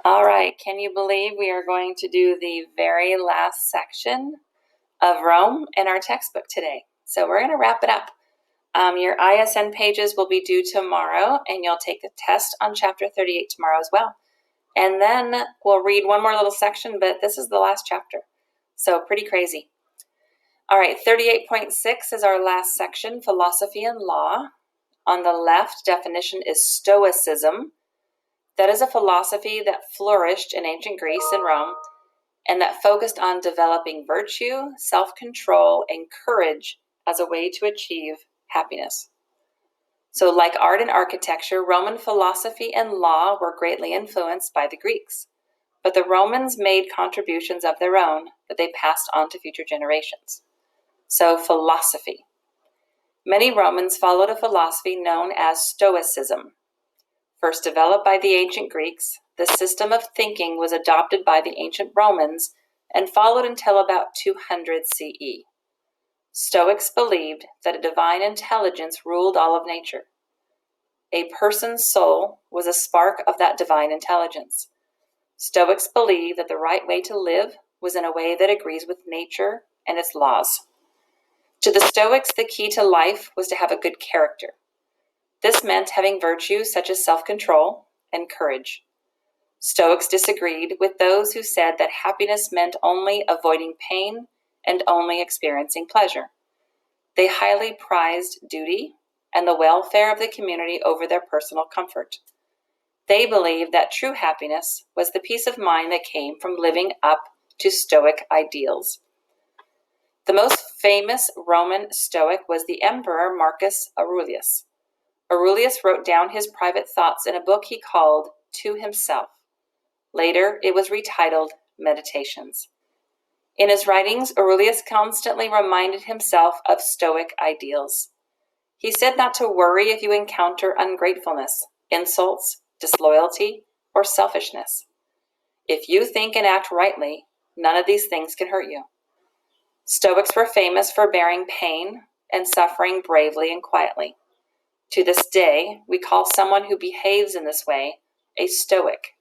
All right, can you believe we are going to do the very last section of Rome in our textbook today? So we're going to wrap it up. Your ISN pages will be due tomorrow, and you'll take the test on chapter 38 tomorrow as well. And then we'll read one more little section, but this is the last chapter. So pretty crazy. All right, 38.6 is our last section, philosophy and law. On the left, definition is Stoicism. That is a philosophy that flourished in ancient Greece and Rome, and that focused on developing virtue, self-control, and courage as a way to achieve happiness. So like art and architecture, Roman philosophy and law were greatly influenced by the Greeks. But the Romans made contributions of their own that they passed on to future generations. So philosophy. Many Romans followed a philosophy known as Stoicism. First developed by the ancient Greeks, the system of thinking was adopted by the ancient Romans and followed until about 200 CE. Stoics believed that a divine intelligence ruled all of nature. A person's soul was a spark of that divine intelligence. Stoics believed that the right way to live was in a way that agrees with nature and its laws. To the Stoics, the key to life was to have a good character. This meant having virtues such as self-control and courage. Stoics disagreed with those who said that happiness meant only avoiding pain and only experiencing pleasure. They highly prized duty and the welfare of the community over their personal comfort. They believed that true happiness was the peace of mind that came from living up to Stoic ideals. The most famous Roman Stoic was the Emperor Marcus Aurelius. Aurelius wrote down his private thoughts in a book he called To Himself. Later, it was retitled Meditations. In his writings, Aurelius constantly reminded himself of Stoic ideals. He said not to worry if you encounter ungratefulness, insults, disloyalty, or selfishness. If you think and act rightly, none of these things can hurt you. Stoics were famous for bearing pain and suffering bravely and quietly. To this day, we call someone who behaves in this way a Stoic.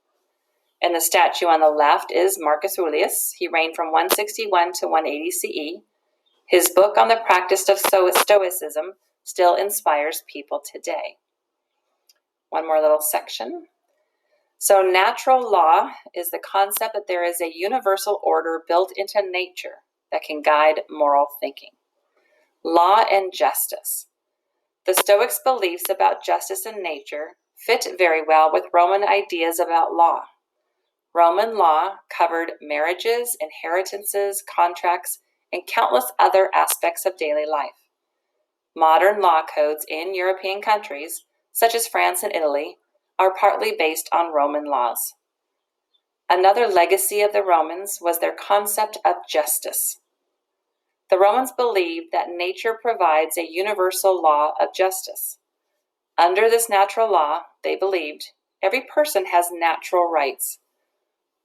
And the statue on the left is Marcus Aurelius. He reigned from 161 to 180 CE. His book on the practice of Stoicism still inspires people today. One more little section. So natural law is the concept that there is a universal order built into nature that can guide moral thinking. Law and justice. The Stoics' beliefs about justice and nature fit very well with Roman ideas about law. Roman law covered marriages, inheritances, contracts, and countless other aspects of daily life. Modern law codes in European countries, such as France and Italy, are partly based on Roman laws. Another legacy of the Romans was their concept of justice. The Romans believed that nature provides a universal law of justice. Under this natural law, they believed, every person has natural rights.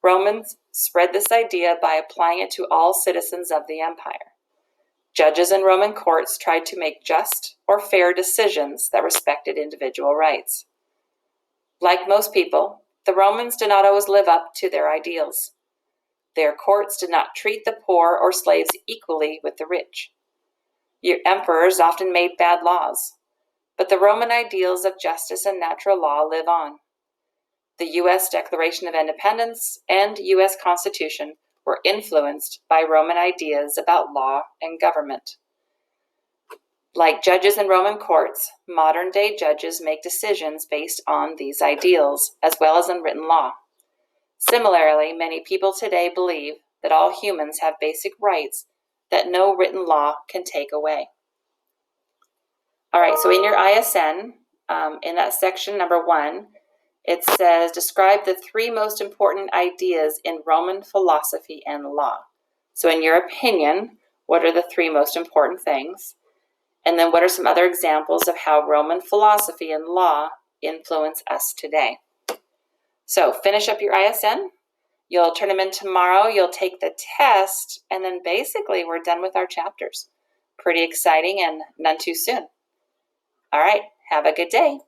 Romans spread this idea by applying it to all citizens of the empire. Judges in Roman courts tried to make just or fair decisions that respected individual rights. Like most people, the Romans did not always live up to their ideals. Their courts did not treat the poor or slaves equally with the rich. Your emperors often made bad laws, but the Roman ideals of justice and natural law live on. The U.S. Declaration of Independence and U.S. Constitution were influenced by Roman ideas about law and government. Like judges in Roman courts, modern-day judges make decisions based on these ideals, as well as unwritten law. Similarly, many people today believe that all humans have basic rights that no written law can take away. All right, so in your ISN, in that section number 1, it says, describe the 3 most important ideas in Roman philosophy and law. So in your opinion, what are the 3 most important things? And then what are some other examples of how Roman philosophy and law influence us today? So finish up your ISN. You'll turn them in tomorrow. You'll take the test. And then basically we're done with our chapters. Pretty exciting and none too soon. All right. Have a good day.